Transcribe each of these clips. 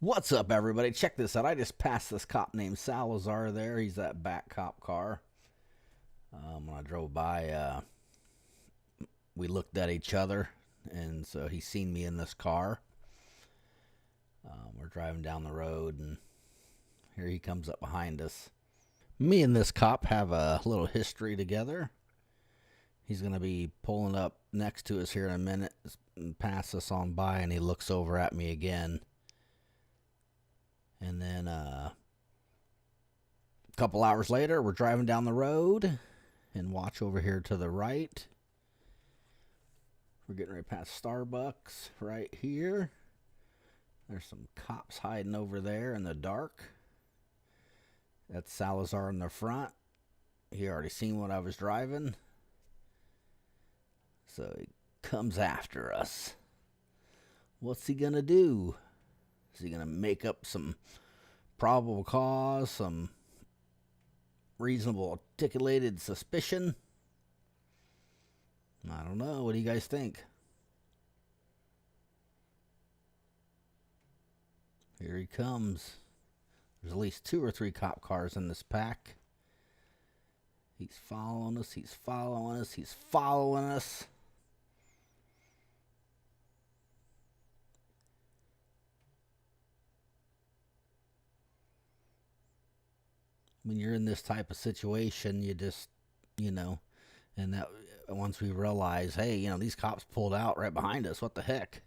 What's up, everybody? Check this out. I just passed this cop named Salazar there. He's that back cop car. When I drove by, we looked at each other, and so he seen me in this car. We're driving down the road, and here he comes up behind us. Me and this cop have a little history together. He's going to be pulling up next to us here in a minute, and pass us on by, and he looks over at me again. And then a couple hours later, we're driving down the road, and watch over here to the right. We're getting ready past Starbucks right here. There's some cops hiding over there in the dark. That's Salazar in the front. He already seen what I was driving, so he comes after us. What's he gonna do? Is he gonna make up some probable cause, some reasonable articulated suspicion? I don't know. What do you guys think? Here he comes. There's at least 2 or 3 cop cars in this pack. He's following us. He's following us. He's following us. When you're in this type of situation, you just, and that once we realize, hey, these cops pulled out right behind us. What the heck?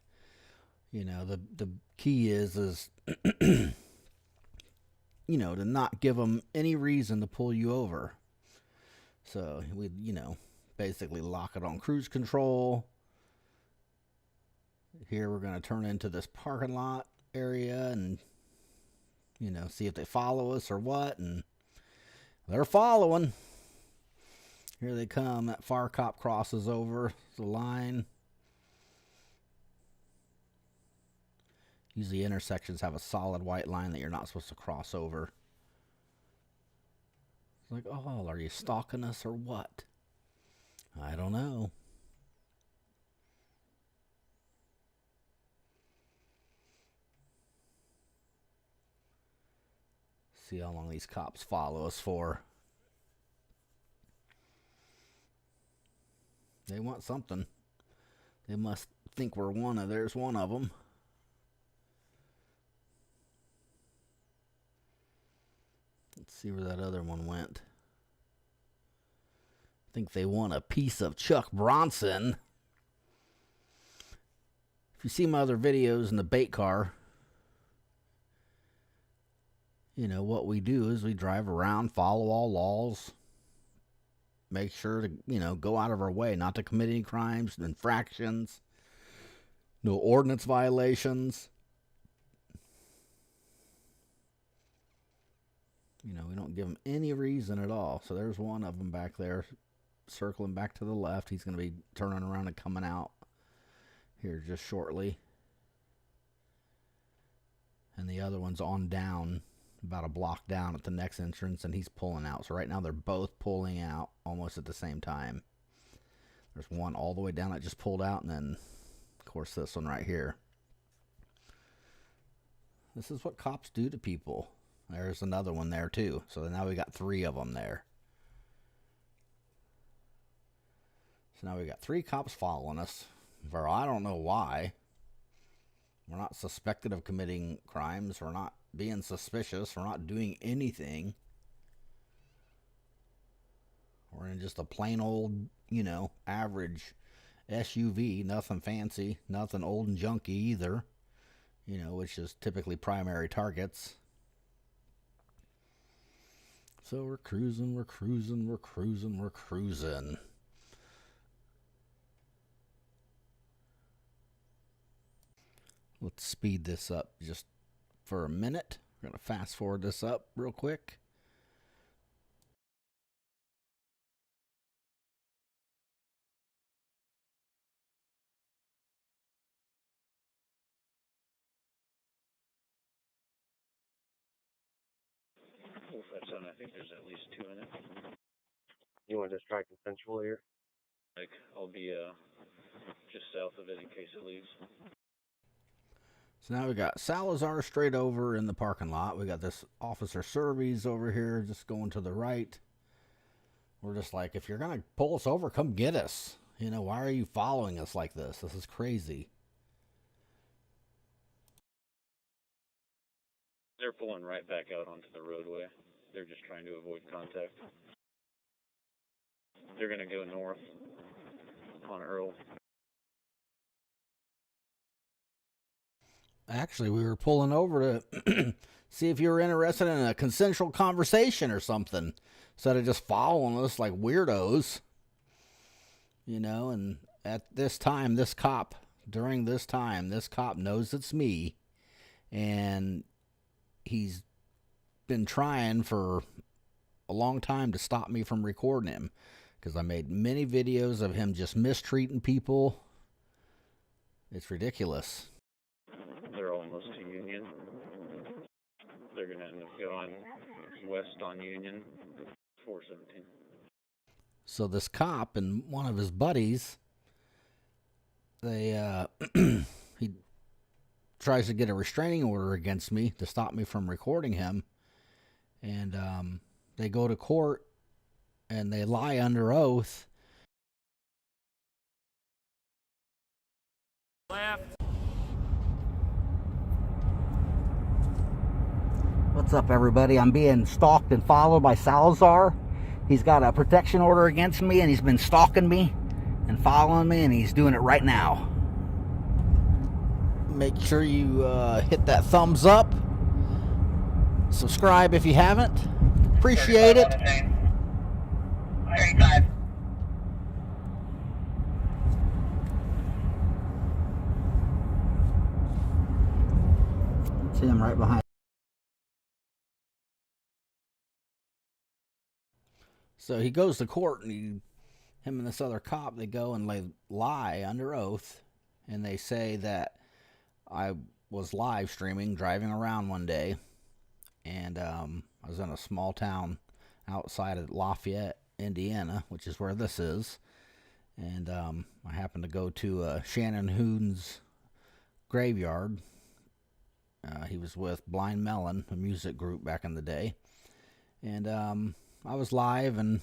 The key is to not give them any reason to pull you over. So we, basically lock it on cruise control. Here we're going to turn into this parking lot area and, see if they follow us or what. And they're following. Here they come. That far cop crosses over the line. Usually intersections have a solid white line that you're not supposed to cross over. It's like, oh, are you stalking us or what? I don't know. See how long these cops follow us for. They want something. They must think we're there's one of them. Let's see where that other one went. I think they want a piece of Chuck Bronson. If you see my other videos in the bait car, what we do is we drive around, follow all laws, make sure to, go out of our way, not to commit any crimes, infractions, no ordinance violations. We don't give them any reason at all. So there's one of them back there, circling back to the left. He's going to be turning around and coming out here just shortly. And the other one's on down, about a block down at the next entrance, and he's pulling out. So right now they're both pulling out almost at the same time. There's one all the way down that just pulled out, and then, of course, this one right here. This is what cops do to people. There's another one there, too. So now we got 3 of them there. So now we got 3 cops following us. For I don't know why. We're not suspected of committing crimes. We're not being suspicious. We're not doing anything. We're in just a plain old, average SUV. Nothing fancy. Nothing old and junky either. Which is typically primary targets. So we're cruising, we're cruising, we're cruising, we're cruising. Let's speed this up just for a minute. We're going to fast forward this up real quick. I think there's at least 2 in it. You want to just try consensual here? I'll be just south of it in case it leaves. So now we got Salazar straight over in the parking lot. We got this Officer Surveys over here just going to the right. We're just like, if you're going to pull us over, come get us. You know, why are you following us like this? This is crazy. They're pulling right back out onto the roadway. They're just trying to avoid contact. They're going to go north on Earl. Actually, we were pulling over to see if you were interested in a consensual conversation or something, instead of just following us like weirdos. You know, and at this time, during this time, this cop knows it's me, and he's been trying for a long time to stop me from recording him, because I made many videos of him just mistreating people. It's ridiculous. They're almost to Union. They're going to end up going west on Union, 417. So this cop and one of his buddies, they he tries to get a restraining order against me to stop me from recording him, and they go to court and they lie under oath. Left. What's up, everybody? I'm being stalked and followed by Salazar. He's got a protection order against me, and he's been stalking me and following me, and he's doing it right now. Make sure you hit that thumbs up. Subscribe if you haven't. Appreciate it. 35. See him right behind. So he goes to court, and him and this other cop, they go and they lie under oath, and they say that I was live streaming, driving around one day, and I was in a small town outside of Lafayette, Indiana, which is where this is, and I happened to go to Shannon Hoon's graveyard. He was with Blind Melon, a music group back in the day, and I was live and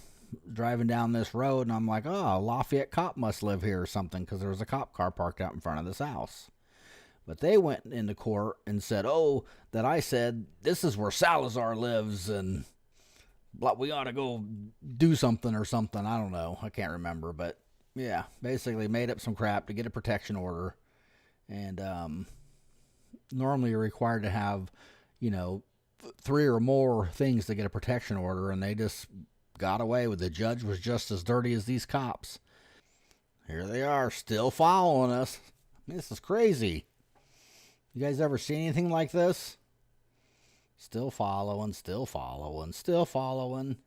driving down this road, and I'm like, oh, Lafayette cop must live here or something, because there was a cop car parked out in front of this house. But they went into court and said, oh, that I said, this is where Salazar lives, and we ought to go do something or something. I don't know. I can't remember. But, yeah, basically made up some crap to get a protection order. And normally you're required to have, 3 or more things to get a protection order, and they just got away with it. The judge was just as dirty as these cops. Here they are, still following us. I mean, this is crazy. You guys ever seen anything like this? Still following, still following, still following.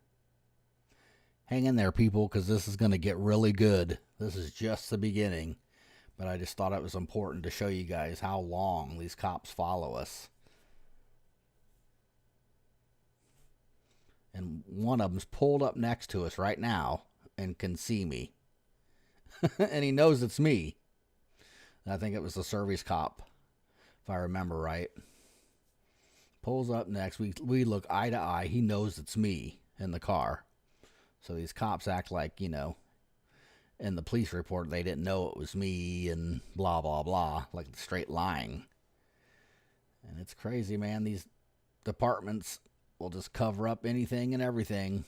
Hang in there, people, because this is going to get really good. This is just the beginning. But I just thought it was important to show you guys how long these cops follow us. And one of them's pulled up next to us right now and can see me. And he knows it's me. I think it was the service cop, if I remember right. Pulls up next. We look eye to eye. He knows it's me in the car. So these cops act like, in the police report they didn't know it was me and blah, blah, blah. Like straight lying. And it's crazy, man. These departments will just cover up anything and everything.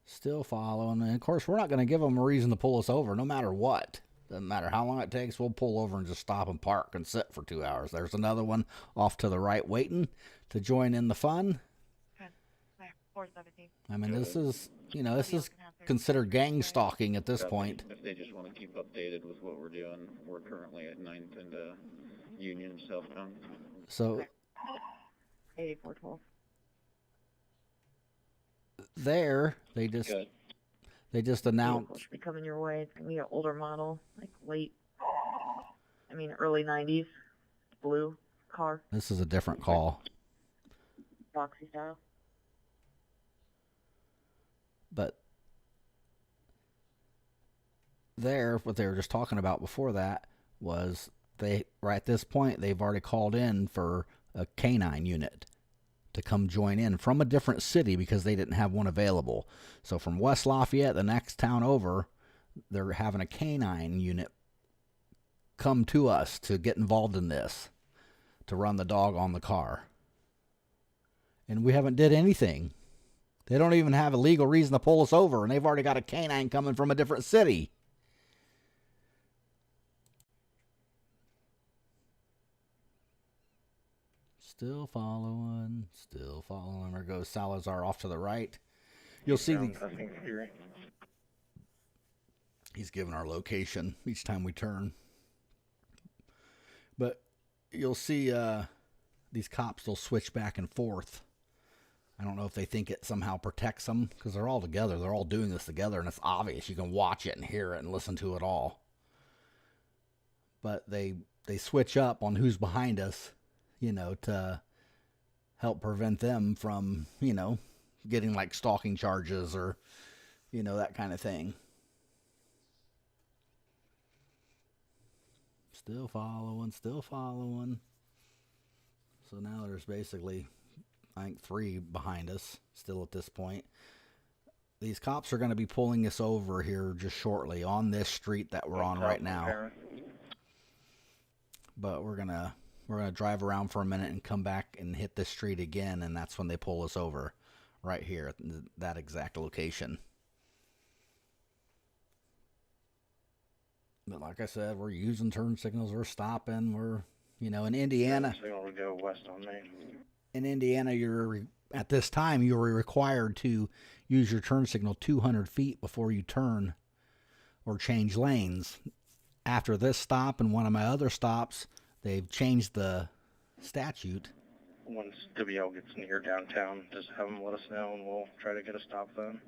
Still following. And of course, we're not going to give them a reason to pull us over no matter what. Doesn't matter how long it takes, we'll pull over and just stop and park and sit for 2 hours. There's another one off to the right waiting to join in the fun. 417. I mean, this is, this is considered gang stalking at this point. If they just want to keep updated with what we're doing, we're currently at 9th and Union southbound. So 8412. there, they just announced. Should be coming your way. It's gonna be an older model, like early 90s, blue car, This is a different call. boxy style. But there, what they were just talking about before that was right at this point, they've already called in for a canine unit to come join in from a different city because they didn't have one available. So from West Lafayette, the next town over, they're having a canine unit come to us to get involved in this, to run the dog on the car. And we haven't did anything. They don't even have a legal reason to pull us over, and they've already got a canine coming from a different city. Still following. There goes Salazar off to the right. You'll see he's giving our location each time we turn. But you'll see these cops will switch back and forth. I don't know if they think it somehow protects them, because they're all together. They're all doing this together, and it's obvious. You can watch it and hear it and listen to it all. But they switch up on who's behind us, to help prevent them from, getting like stalking charges or, that kind of thing. Still following. So now there's basically, I think, 3 behind us still at this point. These cops are going to be pulling us over here just shortly on this street that we're on right now. But we're gonna drive around for a minute and come back and hit this street again, and that's when they pull us over, right here at that exact location. But like I said, we're using turn signals, we're stopping, we're, in Indiana. Signal to go west on Main. In Indiana, at this time, you were required to use your turn signal 200 feet before you turn or change lanes. After this stop and one of my other stops, they've changed the statute. Once WL gets near downtown, just have them let us know and we'll try to get a stop then.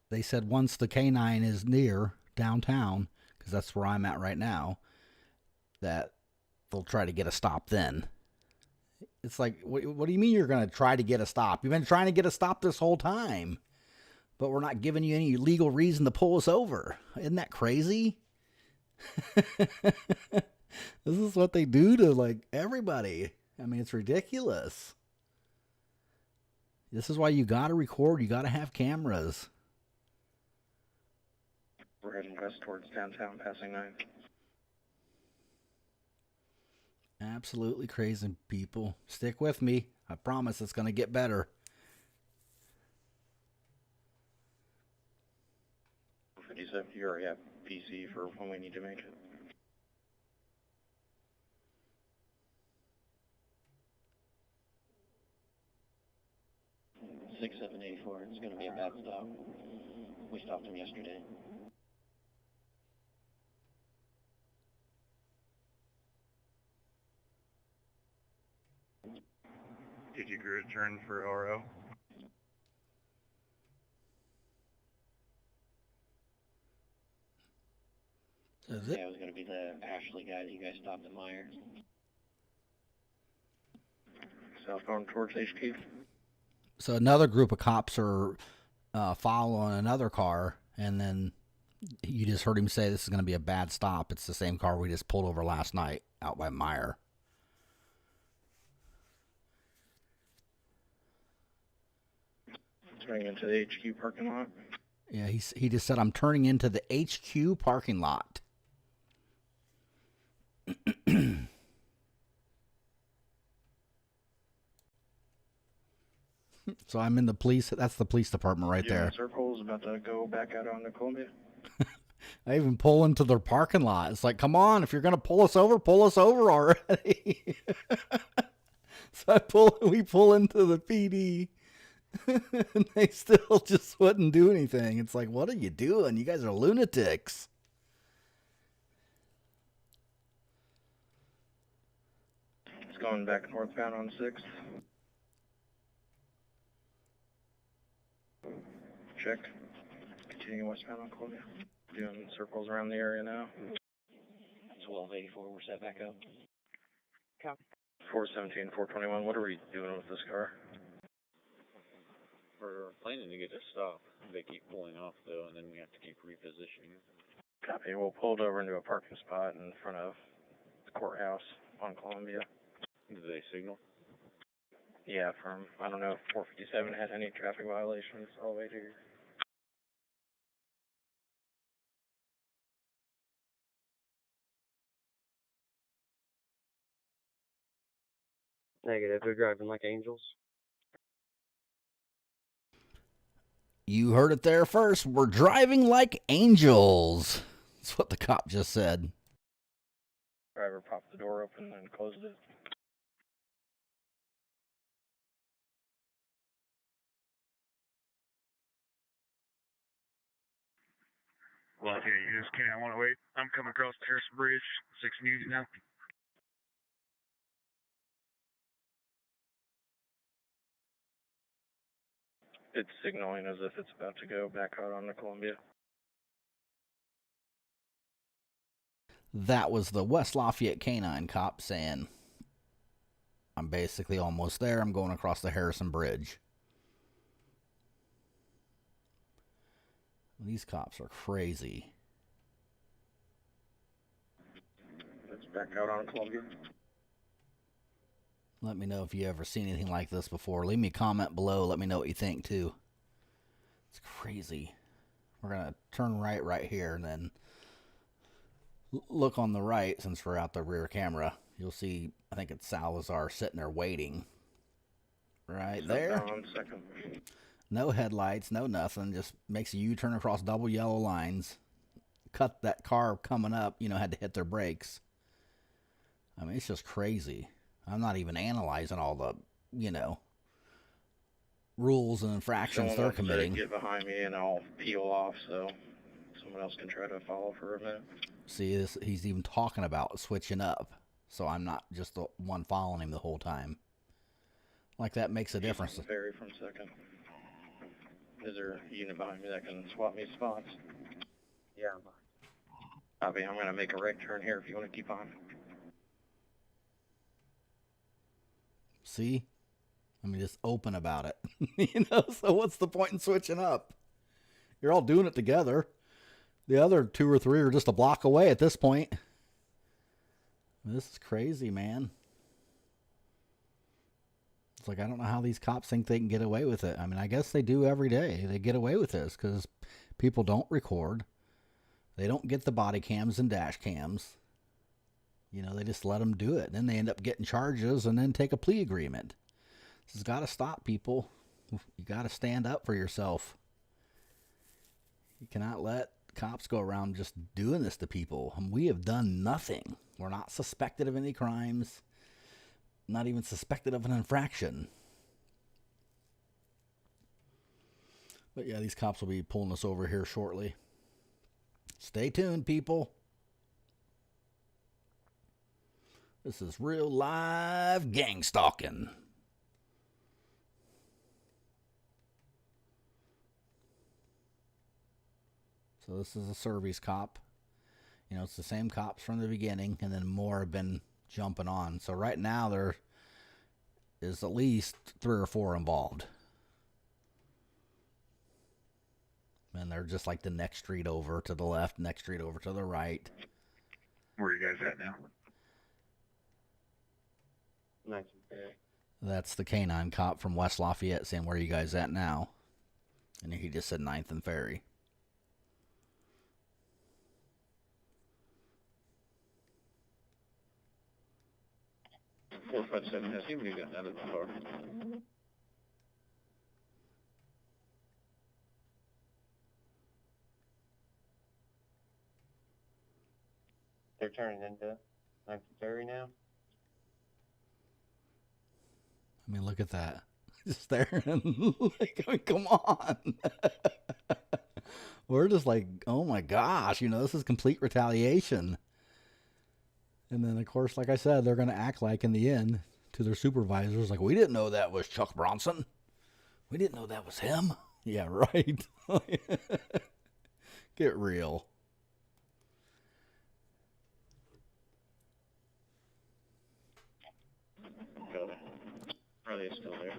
They said once the K9 is near downtown, because that's where I'm at right now, that they'll try to get a stop then. It's like, what do you mean you're going to try to get a stop? You've been trying to get a stop this whole time, but we're not giving you any legal reason to pull us over. Isn't that crazy? This is what they do to like everybody. I mean, it's ridiculous. This is why you got to record. You got to have cameras. We're heading west towards downtown, passing 9. Absolutely crazy, people. Stick with me. I promise it's going to get better. 57, you already have PC for when we need to make it. Six 784. It's going to be a bad stop. We stopped him yesterday. Did you return for RO? Is Yeah, it was going to be the Ashley guy that you guys stopped at Meyer. Southbound towards HQ. So another group of cops are following another car, and then you just heard him say this is going to be a bad stop. It's the same car we just pulled over last night out by Meyer. Turning into the HQ parking lot. Yeah, he just said, I'm turning into the HQ parking lot. So I'm in the police. That's the police department right there. Circle's about to go back out onto Columbia. I even pull into their parking lot. It's like, come on, if you're going to pull us over already. So we pull into the PD. And they still just wouldn't do anything. It's like, what are you doing? You guys are lunatics. It's going back northbound on 6th. Check. Continuing westbound on Columbia. Doing circles around the area now. 1284, we're set back up. Copy. 417, 421, what are we doing with this car? We're planning to get a stop. They keep pulling off though, and then we have to keep repositioning. Copy. We'll pull it over into a parking spot in front of the courthouse on Columbia. Did they signal? Yeah, I don't know if 457 had any traffic violations all the way to here. Negative. They're driving like angels. You heard it there first. We're driving like angels. That's what the cop just said. Driver popped the door open and closed it. Well, yeah, you just can't. I want to wait. I'm coming across the Harrison Bridge, 6 News now. It's signaling as if it's about to go back out on the Columbia. That was the West Lafayette canine cop saying, I'm basically almost there. I'm going across the Harrison Bridge. These cops are crazy. It's back out on Columbia. Let me know if you ever seen anything like this before. Leave me a comment below. Let me know what you think, too. It's crazy. We're going to turn right here, and then look on the right, since we're out the rear camera. You'll see, I think it's Salazar sitting there waiting. Right there. No headlights, no nothing. Just makes a U-turn across double yellow lines. Cut that car coming up, had to hit their brakes. I mean, it's just crazy. I'm not even analyzing all the, rules and infractions they're committing. Get behind me and I'll peel off so someone else can try to follow for a minute. See, he's even talking about switching up. So I'm not just the one following him the whole time. Like that makes a difference. Ferry from a second. Is there a unit behind me that can swap me spots? Yeah. Copy. I'm going to make a right turn here if you want to keep on. See? I mean, just open about it. So what's the point in switching up? You're all doing it together. The other 2 or 3 are just a block away at this point. This is crazy, man. It's like, I don't know how these cops think they can get away with it. I mean, I guess they do every day. They get away with this because people don't record. They don't get the body cams and dash cams. They just let them do it. Then they end up getting charges and then take a plea agreement. This has got to stop, people. You got to stand up for yourself. You cannot let cops go around just doing this to people. We have done nothing. We're not suspected of any crimes. Not even suspected of an infraction. But yeah, these cops will be pulling us over here shortly. Stay tuned, people. This is real live gang stalking. So this is a service cop. It's the same cops from the beginning, and then more have been jumping on. So right now there is at least 3 or 4 involved. And they're just like the next street over to the left, next street over to the right. Where are you guys at now? Nice and fair. That's the canine cop from West Lafayette saying, where are you guys at now? And he just said 9th and Ferry. Four, 5, 7 has anybody gotten out of the car? They're turning into Nice and Ferry now. I mean, look at that. Just staring. Like, I mean, come on. We're just like, oh my gosh, this is complete retaliation. And then, of course, like I said, they're going to act like in the end to their supervisors, like, we didn't know that was Chuck Bronson. We didn't know that was him. Yeah, right. Get real. Got it. Are they still there?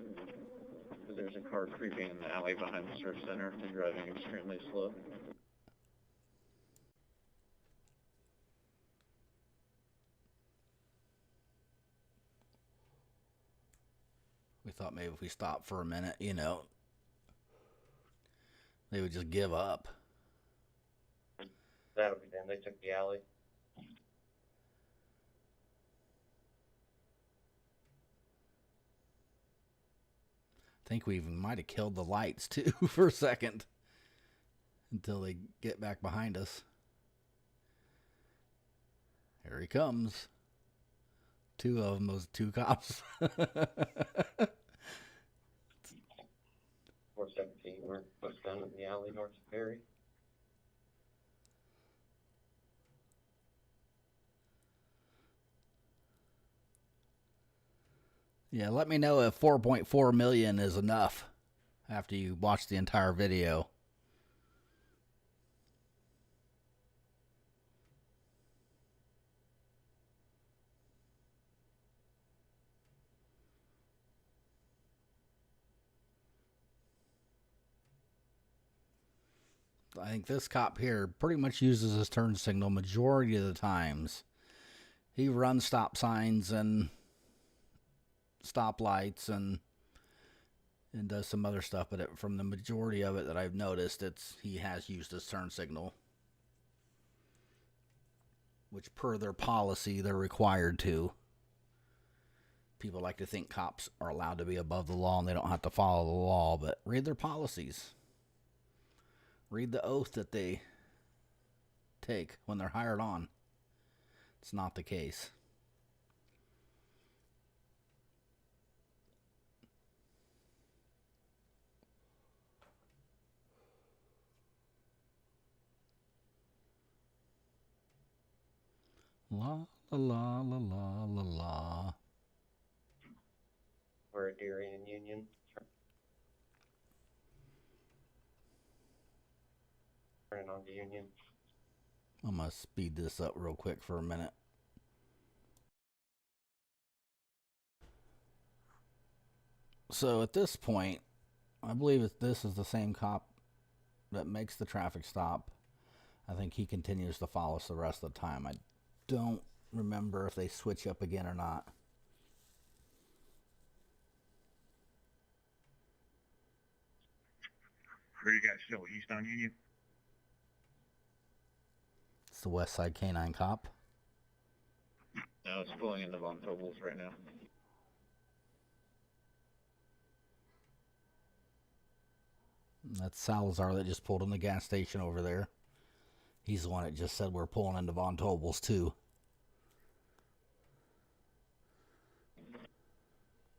Because there's a car creeping in the alley behind the surf center and driving extremely slow. thought maybe if we stopped for a minute, you know, they would just give up. That would be them. They took the alley. I think we even might have killed the lights too for a second until they get back behind us. Here he comes. Two of them, those two cops. 417, we're pushed down in the alley north of Perry. Yeah, let me know if 4.4 million is enough after you watch the entire video. I think this cop here pretty much uses his turn signal majority of the times. He runs stop signs and stoplights and does some other stuff, but from the majority of it that I've noticed, he has used his turn signal, which per their policy they're required to. People like to think cops are allowed to be above the law and they don't have to follow the law, but read their policies. Read the oath that they take when they're hired on. It's not the case. La la la la la la la. We're at Deary and Union. Turning on to Union. I'm going to speed this up real quick for a minute. So at this point, I believe this is the same cop that makes the traffic stop. I think he continues to follow us the rest of the time. I don't remember if they switch up again or not. Where you guys still east on Union? It's the West Side Canine Cop. No, it's pulling into Von Tobel's right now. That's Salazar that just pulled in the gas station over there. He's the one that just said we're pulling into Von Tobel's too.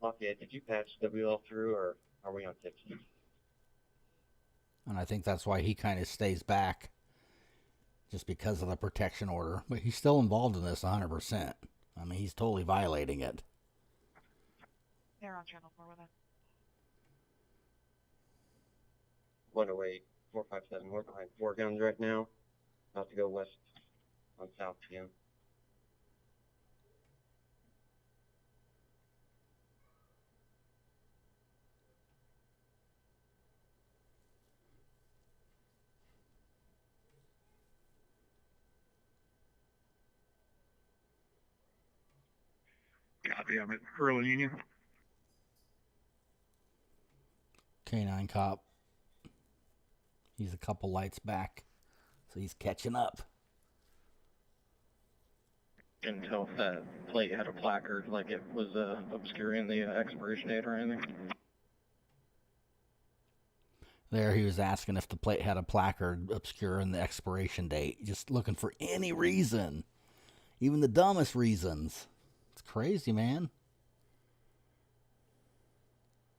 Lafayette, did you patch WL through, or are we on tipsy? And I think that's why he kind of stays back, just because of the protection order. But he's still involved in this 100%. I mean, he's totally violating it. They're on channel 4 with us. 108, 457, we're behind 4 guns right now. About to go west on South again. Copy, I'm at Pearl Union. Canine Cop. He's a couple lights back, so he's catching up. Couldn't tell if that plate had a placard, like it was obscuring the expiration date or anything. There he was asking if the plate had a placard obscuring the expiration date. Just looking for any reason. Even the dumbest reasons. It's crazy, man.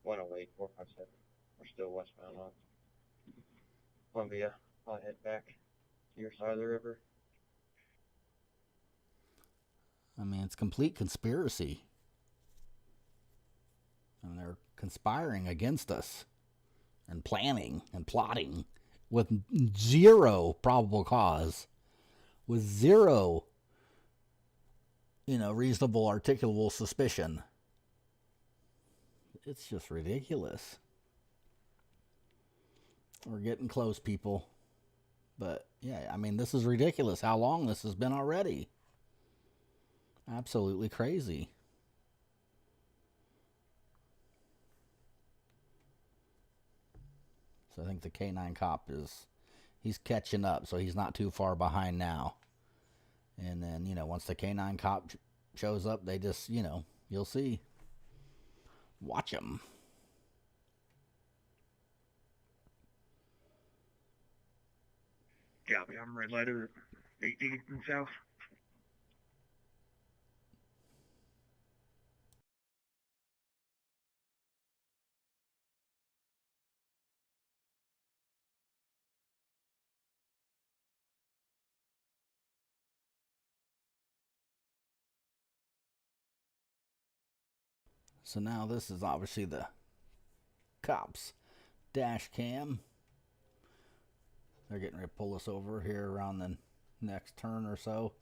108, 457. We're still westbound on Columbia. I'll head back to your side of the river. I mean, it's complete conspiracy. And they're conspiring against us. And planning and plotting with zero probable cause. With zero, reasonable, articulable suspicion. It's just ridiculous. We're getting close, people. But, yeah, I mean, this is ridiculous how long this has been already. Absolutely crazy. So I think the K9 cop he's catching up, so he's not too far behind now. And then, you know, once the K9 cop shows up, they just, you know, you'll see. Watch him. Copy, I'm red lighter 18th and south. So now this is obviously the cops' dash cam. They're getting ready to pull us over here around the next turn or so.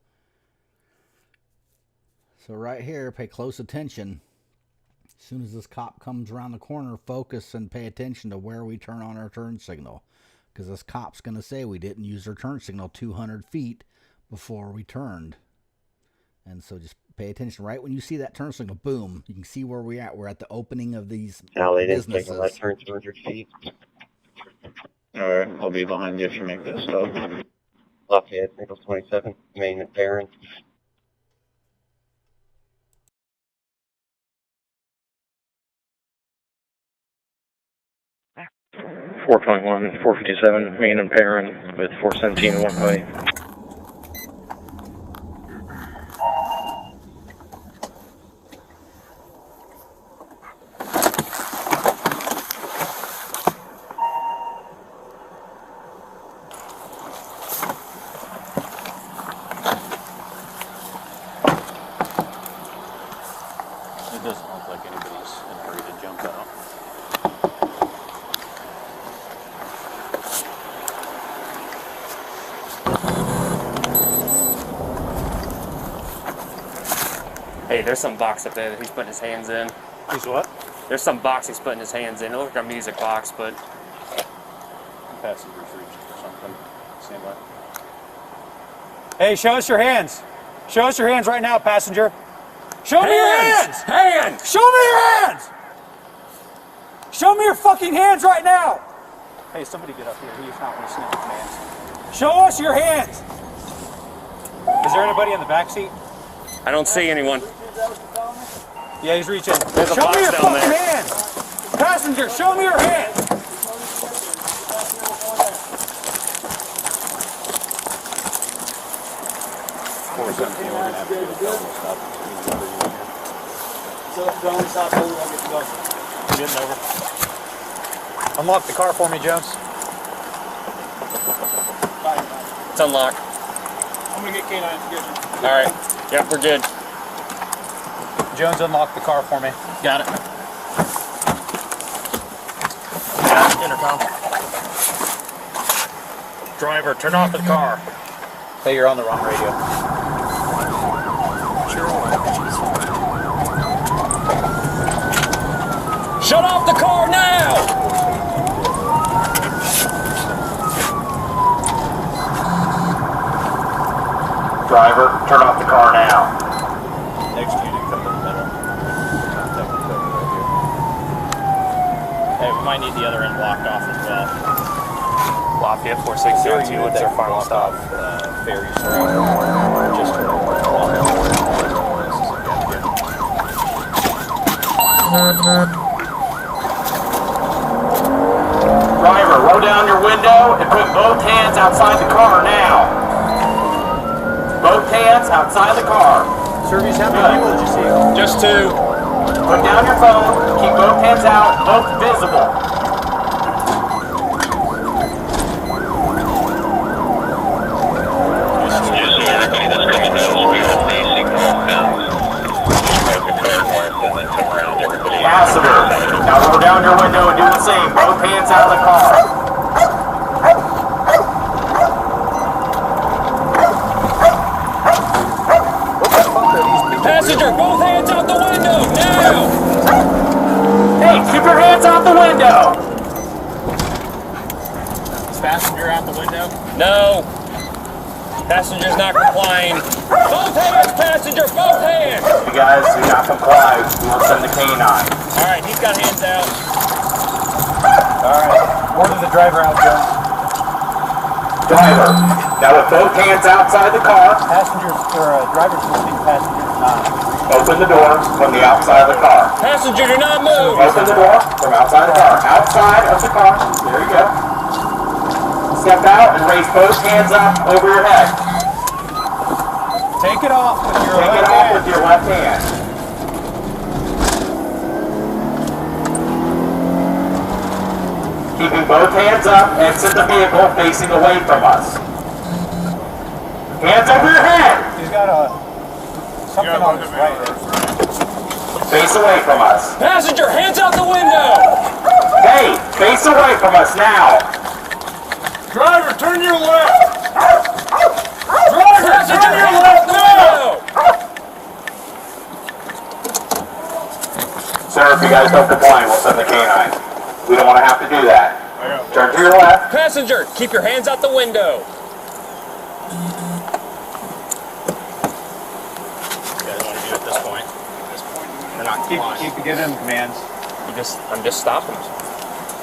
So right here, pay close attention. As soon as this cop comes around the corner, focus and pay attention to where we turn on our turn signal. Because this cop's going to say we didn't use our turn signal 200 feet before we turned. And so just pay attention. Right when you see that turn signal, boom, you can see where we're at. We're at the opening of these businesses. That turn 200 feet. Alright, I'll be behind you if you make that stop. Lafayette, Naples 27, Main and Barron. .1, 457, Main and Perrin with 417 one way. It doesn't look like anybody's in a hurry to jump out. Hey, there's some box up there that he's putting his hands in. He's what? There's some box he's putting his hands in. It looks like a music box, but... Passenger's reached or something. Stand by. Hey, show us your hands. Show us your hands right now, passenger. Show me your hands! Hands! Show me your hands! Show me your fucking hands right now! Hey, somebody get up here. He's not listening to commands. Show us your hands! Is there anybody in the back seat? I don't see anyone. Yeah, he's reaching. There's a show box me your down fucking there. hands! Passenger, show me your hands! We're gonna have to do a double stop. Getting over. Unlock the car for me, Jones. It's unlocked. I'm gonna get K9 to get you. All right. Yep, we're good. Jones, unlock the car for me. Got it. Yeah, intercom. Driver, turn off the car. Hey, you're on the wrong radio. Shut off the car now! Driver, turn off the car now. Next unit, come in the middle. Contact the cover right here. Hey, we might need the other end blocked off as well. Lafayette 462, what's our final stop? Ferry Street. Just to Driver, roll down your window and put both hands outside the car now. Both hands outside the car. Service, how many people did you see? Just two. Put down your phone, keep both hands out, both visible. Passenger, now roll down your window and do the same. Both hands out of the car. Passenger, both hands out the window, now! Hey, keep your hands out the window! Is passenger out the window? No. Passenger's not complying. Both hands, passenger, both hands! You guys do not comply. We will send the K9. All right, he's got hands out. Alright. Order the driver out, Jones. Driver, now with both hands outside the car, Passengers, or drivers listening, passengers not. open the door from the outside of the car. Passenger, do not move. Open the door from outside the car. Outside of the car. There you go. Step out and raise both hands up over your head. Take it off with your Take left it off hand. with your left hand. Keeping both hands up, exit the vehicle facing away from us. Hands over your head. He's got something on his right. Face away from us. Passenger, hands out the window. Hey, face away from us now. Driver, turn your left! Driver, passenger, hands out the window. Sir, if you guys don't comply, we'll send the canine. We don't want to have to do that. Turn to your left. Passenger, keep your hands out the window. Keep giving him commands. I'm just stopping.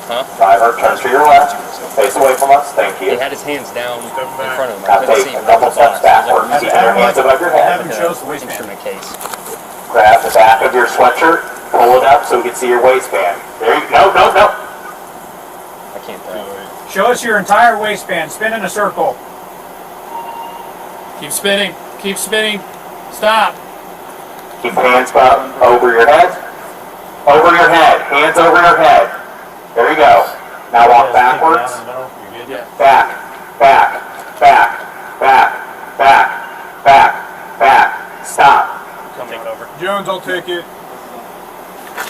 Huh? Driver, turn to your left. Face away from us. Thank He you. had his hands down in front of him. I Now couldn't take see him. a couple steps backwards. Keep your hands above your head. Have him show us the waistband. Instrument case. Grab the back of your sweatshirt. Pull it up so we can see your waistband. There you go. No. I can't tell. Show us your entire waistband. Spin in a circle. Keep spinning. Keep spinning. Stop. Keep hands up over your head. Over your head. Hands over your head. There you go. Now walk backwards. Back. Stop. Coming over. Jones, I'll take it.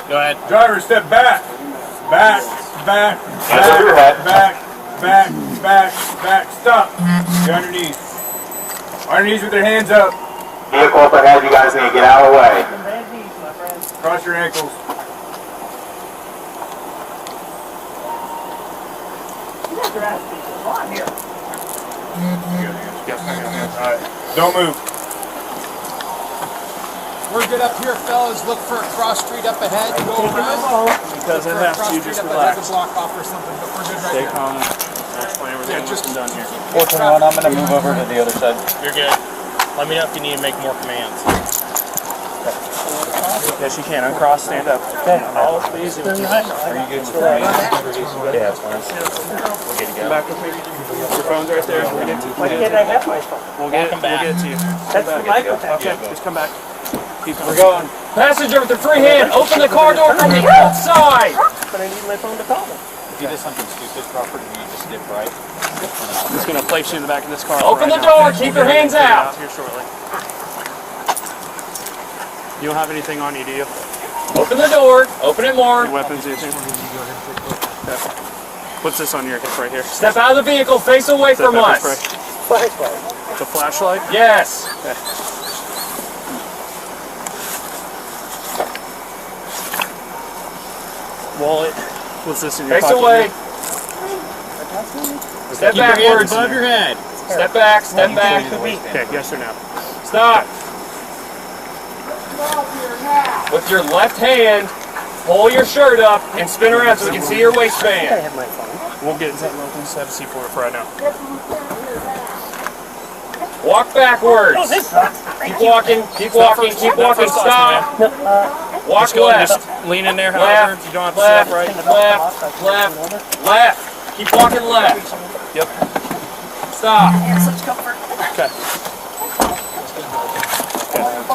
Go ahead. Driver, step back. Back. Hands over your head. Back. Stop. Get underneath. Underneath with their hands up. Vehicle up ahead. You guys need to get out of the way. Cross your ankles. Alright. Don't move. We're good up here, fellas. Look for a cross street up ahead. Go around. Doesn't have to, just relax. Block off or something, but we're good right Stay here. calm. I'll explain everything once I'm done here. 421, I'm going to move over to the other side. You're good. Let me know if you need to make more commands. Yes, you can. Uncross, stand up. Okay. All easy with you. Are you good with the Yeah, that's fine. We'll get to go. Come back with me. Your phone's right there. We'll get to Why can't I have my phone? We'll get it to you. That's the microphone. Okay, just come back. Keep We're going. Passenger with the free hand, open the car door from the outside. But I need my phone to call them. If you did something stupid, Crawford, and you just dip right. I'm just going to place you in the back of this car. Open right the now. door, keep your hands out. Here shortly. You don't have anything on you, do you? Open the door, open it more. Any weapons, anything? Okay. What's this on your hip right here? Step out of the vehicle, face away Is that from pepper us. spray? Flashlight. It's a flashlight? Yes. Okay. Wallet. What's this in your Face pocket? away. Step Keep your hands backwards. above your head. Step back, step back. Okay, yes or no? Stop. With your left hand, pull your shirt up and spin around so we can see your I waistband. have my phone. We'll get into that. Let's have a seat for it right now. Walk backwards. Keep walking, keep walking, keep walking. Stop. Walk Just go and left. just lean in there, however. Left, You don't have to left, sit upright. left, left. Keep walking left. Yep. Stop. Okay.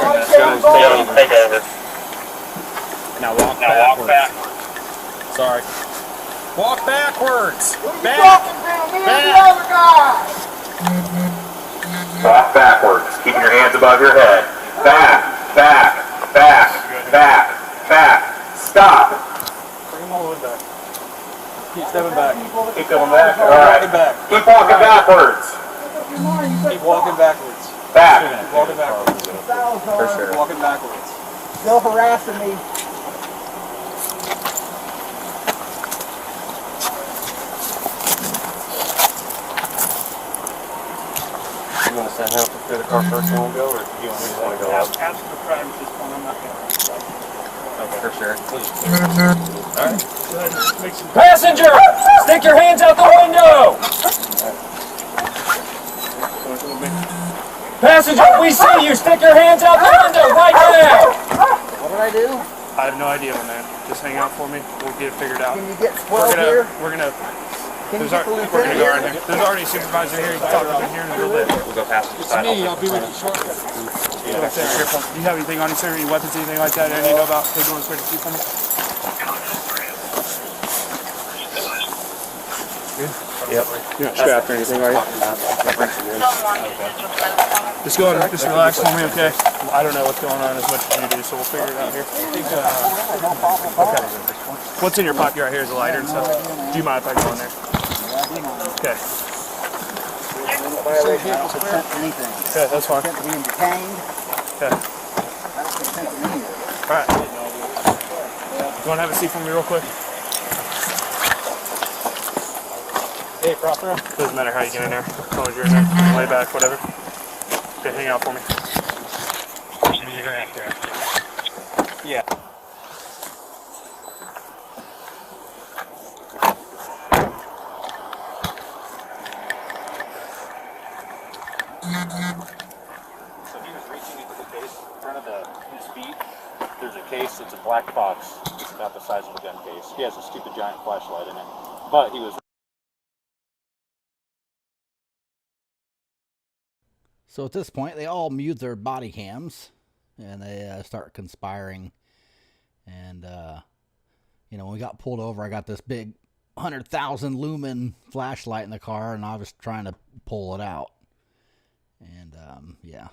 Take over. Now walk backwards. Sorry. Walk backwards. Walk backwards. Keeping your hands above your head. Back. Stop. Bring them all the way back. Keep stepping back. Keep going back. All right. Keep walking backwards. Keep walking backwards. Back. Keep walking backwards. For sure. Walking backwards. Still harassing me. You want to send him through the car first and we'll go, or do you want me to go? After the crime at this point, I'm not going to. Okay. For sure. Alright. Passenger! Stick your hands out the window! Passenger, we see you! Stick your hands out the window right now! What did I do? I have no idea, man. Just hang out for me. We'll get it figured out. Can you get 12 here? We're gonna Can you There's, get the we're lieutenant gonna go right here. There's already a supervisor here. You can talk to him here in a little bit. We'll go past the It's side. me. I'll be with you shortly. Yeah. Do you have anything on you, sir? Any weapons, anything like that? Anything you know about? They're doing pretty cheap for me. Yep. You're not strapped or anything, are you? Just go and just relax for me, okay? I don't know what's going on as much as you do, so we'll figure it out here. Okay. What's in your pocket right here is a lighter and stuff. Do you mind if I go in there? Okay. Okay, that's fine. Okay. Alright. You want to have a seat for me real quick? Hey, proper. Doesn't matter how you get in there. As long as you're in there. Lay back, whatever. Okay, hang out for me. You're gonna have to. Yeah. So he was reaching into the case in front of his feet. There's a case, it's a black box. It's about the size of a gun case. He has a stupid giant flashlight in it. But he was... So at this point, they all mute their body cams, and they start conspiring. And, you know, when we got pulled over, I got this big 100,000 lumen flashlight in the car, and I was trying to pull it out. And, yeah.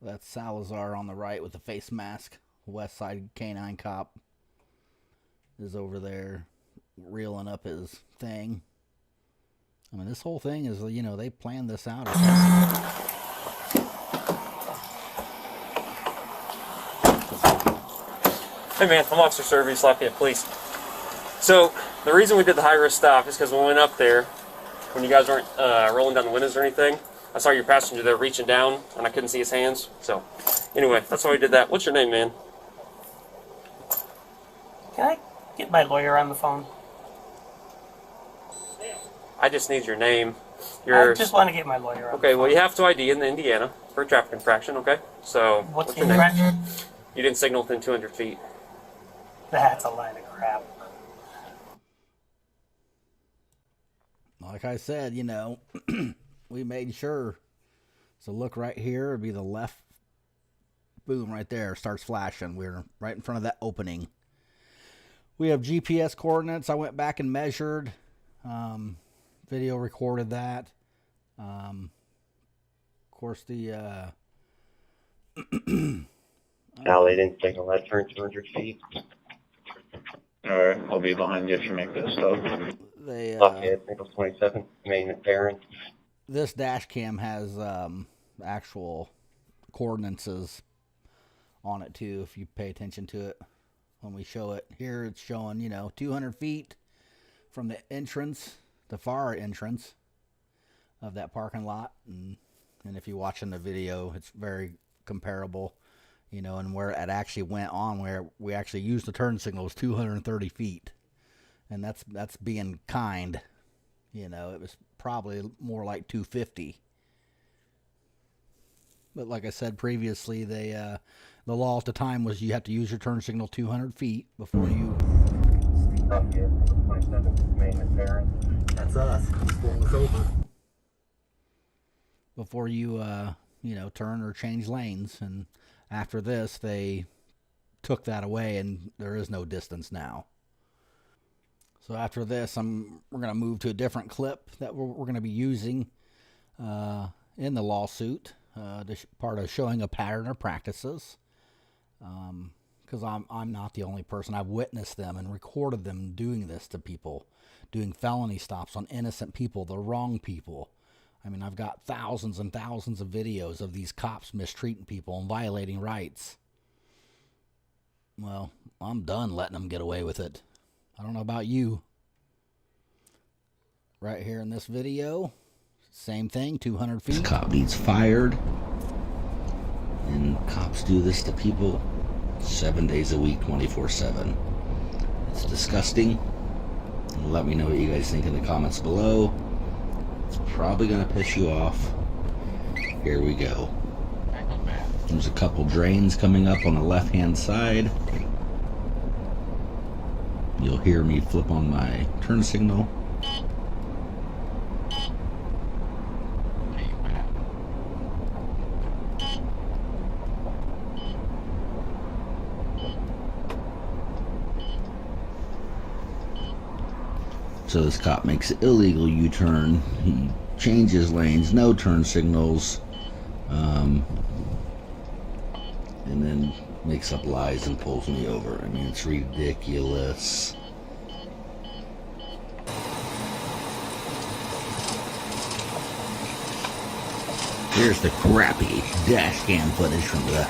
That's Salazar on the right with the face mask. West Side Canine Cop is over there reeling up his thing. I mean, this whole thing is, you know, they planned this out. Hey man, I'm Officer Service, Lafayette Police. So, the reason we did the high-risk stop is because when we went up there, when you guys weren't rolling down the windows or anything, I saw your passenger there reaching down, and I couldn't see his hands. So, anyway, that's why we did that. What's your name, man? Can I get my lawyer on the phone? I just need your name. I just want to get my lawyer on Okay, well, you have to ID in Indiana for a traffic infraction, okay? So, What's the your name? infraction? You didn't signal within 200 feet. That's a line of crap. Like I said, you know, we made sure. So look right here, it'd be the left. Boom, right there, starts flashing. We're right in front of that opening. We have GPS coordinates. I went back and measured. Video recorded that. Of course, the... No, they didn't take a left turn 200 feet. Alright, I'll be behind you if you make this stop. They, Lafayette, Nichols 27, main at Barron. This dash cam has actual coordinates on it too, if you pay attention to it. When we show it here, it's showing, you know, 200 feet from the entrance, the far entrance of that parking lot. And if you're watching the video, it's very comparable, you know, and where it actually went on, where we actually used the turn signal, was 230 feet. And that's being kind. You know, it was probably more like 250. But like I said previously, the law at the time was you have to use your turn signal 200 feet before you... That's us. Pulling us over. Before you, you know, turn or change lanes. And after this, they took that away, and there is no distance now. So after this, we're going to move to a different clip that we're going to be using in the lawsuit. Part of showing a pattern of practices. Because I'm not the only person. I've witnessed them and recorded them doing this to people. Doing felony stops on innocent people, the wrong people. I mean, I've got thousands and thousands of videos of these cops mistreating people and violating rights. Well, I'm done letting them get away with it. I don't know about you. Right here in this video, same thing, 200 feet. This cop needs fired. And cops do this to people 7 days a week, 24/7. It's disgusting. Let me know what you guys think in the comments below. It's probably going to piss you off. Here we go. There's a couple drains coming up on the left-hand side. You'll hear me flip on my turn signal. So this cop makes an illegal U-turn. He changes lanes, no turn signals, and then makes up lies and pulls me over. I mean, it's ridiculous. Here's the crappy dash cam footage from the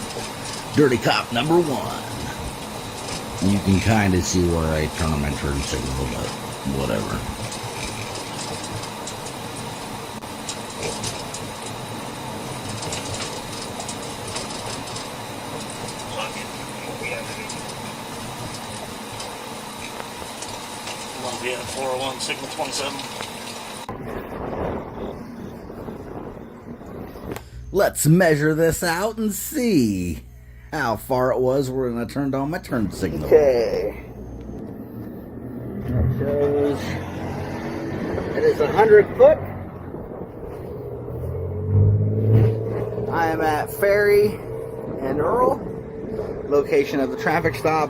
Dirty Cop number 1. You can kind of see where I turn on my turn signal, but whatever. Yeah, 401, signal 27. Let's measure this out and see how far it was when I turned on my turn signal. Okay. That shows it is 100 foot. I am at Ferry and Earl, location of the traffic stop.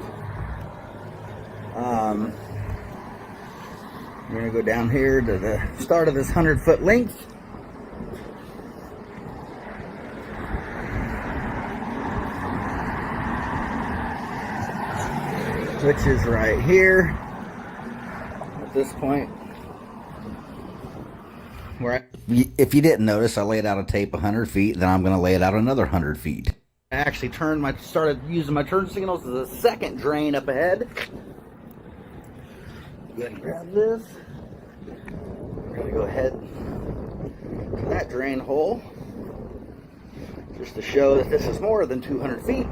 We're going to go down here to the start of this 100-foot length. Which is right here at this point. Where if you didn't notice, I laid out a tape 100 feet, then I'm going to lay it out another 100 feet. I actually started using my turn signals as a second drain up ahead. Go ahead and grab this. We're going to go ahead to that drain hole just to show that this is more than 200 feet.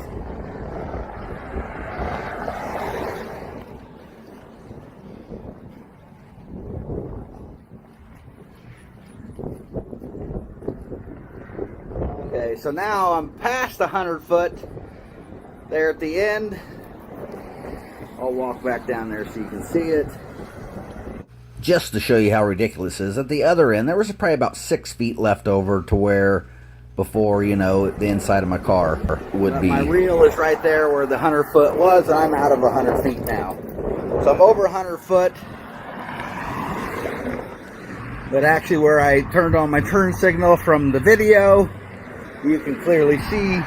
Okay, so now I'm past 100 foot there at the end. I'll walk back down there so you can see it. Just to show you how ridiculous it is, at the other end, there was probably about 6 feet left over to where, before, you know, the inside of my car would be. My reel is right there where the 100 foot was, and I'm out of 100 feet now. So I'm over 100 foot. But actually where I turned on my turn signal from the video, you can clearly see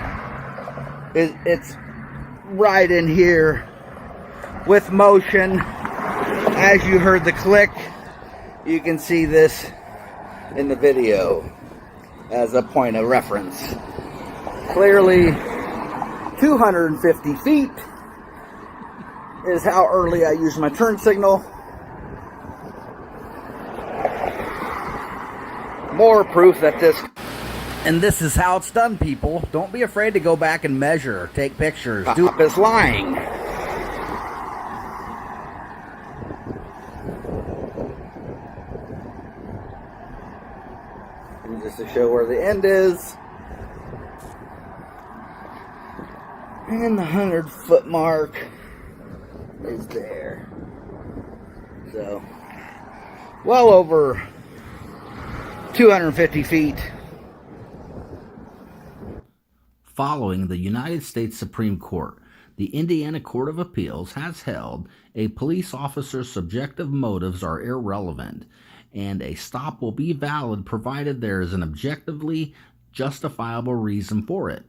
it's right in here with motion. As you heard the click, you can see this in the video as a point of reference. Clearly 250 feet is how early I use my turn signal. More proof that this, and this is how it's done, people. Don't be afraid to go back and measure, take pictures. Cop is lying. And just to show where the end is. And the 100 foot mark is there. So, well over 250 feet. Following the United States Supreme Court, the Indiana Court of Appeals has held a police officer's subjective motives are irrelevant, and a stop will be valid provided there is an objectively justifiable reason for it.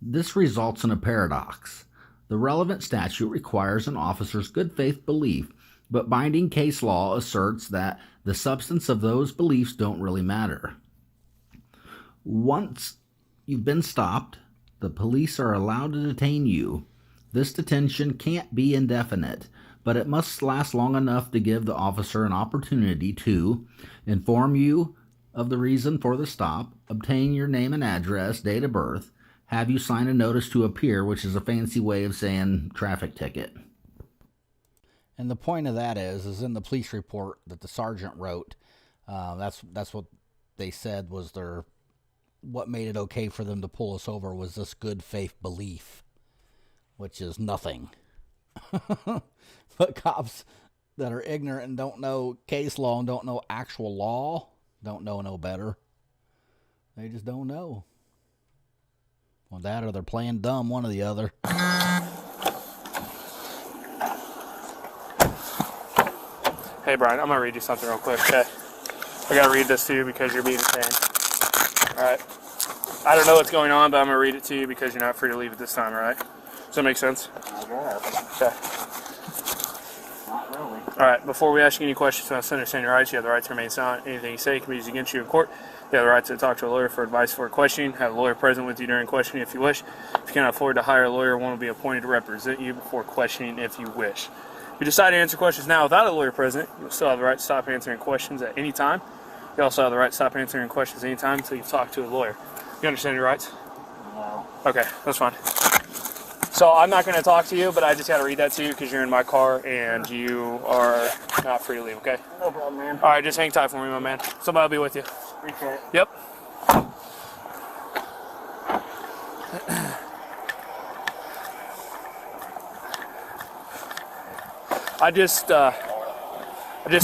This results in a paradox. The relevant statute requires an officer's good faith belief, but binding case law asserts that the substance of those beliefs don't really matter. Once you've been stopped, the police are allowed to detain you. This detention can't be indefinite, but it must last long enough to give the officer an opportunity to inform you of the reason for the stop, obtain your name and address, date of birth, have you sign a notice to appear, which is a fancy way of saying traffic ticket. And the point of that is in the police report that the sergeant wrote, that's what they said was what made it okay for them to pull us over was this good faith belief, which is nothing. But cops that are ignorant and don't know case law and don't know actual law, don't know no better. They just don't know. Well, that or they're playing dumb, one or the other. Hey, Brian, I'm going to read you something real quick, okay? I got to read this to you because you're being a pain. All right? I don't know what's going on, but I'm going to read it to you because you're not free to leave at this time, all right? Does that make sense? Okay. Not really. All right, before we ask you any questions to understand your rights, you have the right to remain silent. Anything you say can be used against you in court. You have the right to talk to a lawyer for advice for questioning. Have a lawyer present with you during questioning if you wish. If you cannot afford to hire a lawyer, one will be appointed to represent you before questioning if you wish. If you decide to answer questions now without a lawyer present, you'll still have the right to stop answering questions at any time. You also have the right to stop answering questions any time until you talk to a lawyer. You understand your rights? No. Okay, that's fine. So I'm not going to talk to you, but I just got to read that to you because you're in my car and you are not free to leave, okay? No problem, man. All right, just hang tight for me, my man. Somebody will be with you. Appreciate it. Yep. I just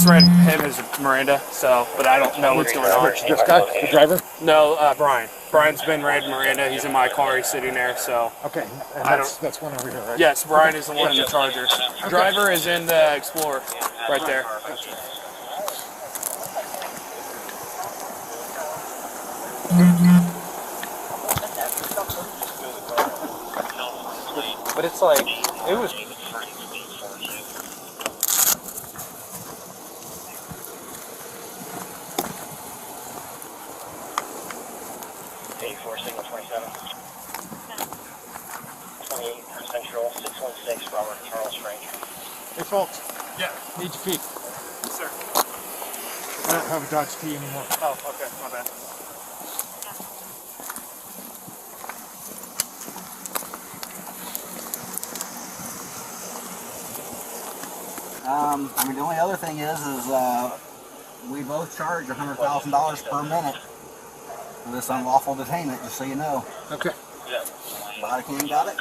read him as Miranda, so, but I don't know what's going on. This guy, the driver? No, Brian. Brian's been read Miranda. He's in my car. He's sitting there, so. Okay, and that's one over here, right? Yes, Brian is the one in the Charger. Okay. Driver is in the Explorer, right there. But it's like, it was... Signal 27. 28 Central 616 Robert Charles Stranger. Hey, folks. Yeah. Need your feet. Yes, sir. I don't have a Dodge key anymore. Oh, okay. My bad. I mean, the only other thing is we both charge $100,000 per minute for this unlawful detainment, just so you know. Okay. Body cam got it?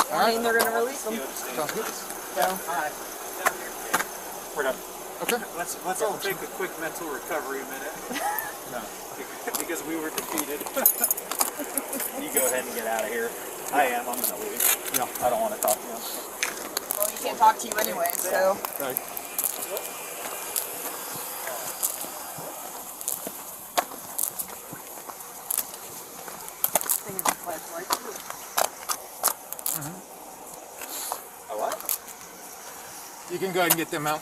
I mean, they're going to release them. Sounds good. So, alright. We're done. Okay. Let's all take a quick mental recovery minute. No. Because we were defeated. You go ahead and get out of here. I am. I'm going to leave. Yeah. I don't want to talk to you. well, you can't talk to you anyway, so. Right. A what? You can go ahead and get them out.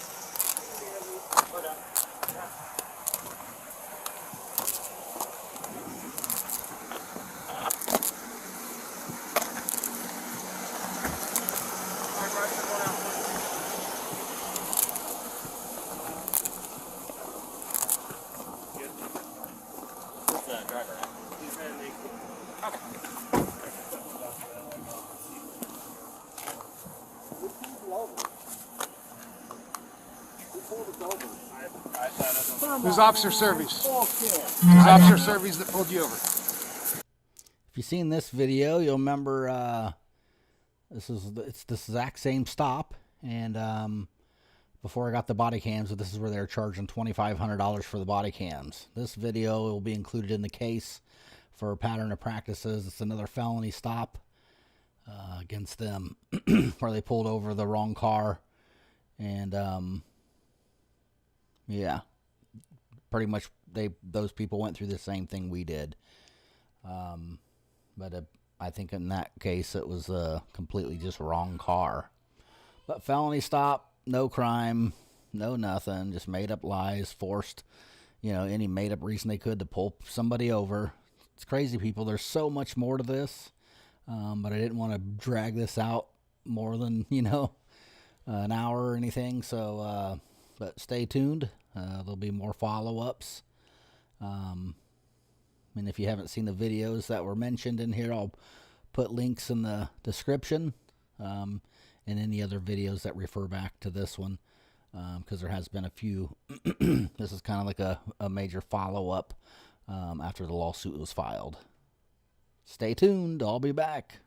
There's Officer Servies. There's Officer Servies that pulled you over. If you've seen this video, you'll remember it's the exact same stop. And before I got the body cams, this is where they're charging $2,500 for the body cams. This video will be included in the case for pattern of practices. It's another felony stop against them where they pulled over the wrong car. And yeah, pretty much those people went through the same thing we did. But I think in that case it was a completely just wrong car. But felony stop, no crime, no nothing, just made up lies, forced, any made up reason they could to pull somebody over. It's crazy, people. There's so much more to this, but I didn't want to drag this out more than, an hour or anything. So, but stay tuned. There'll be more follow-ups. And if you haven't seen the videos that were mentioned in here, I'll put links in the description, and any other videos that refer back to this one, because there has been a few. This is kind of like a major follow-up after the lawsuit was filed. Stay tuned. I'll be back.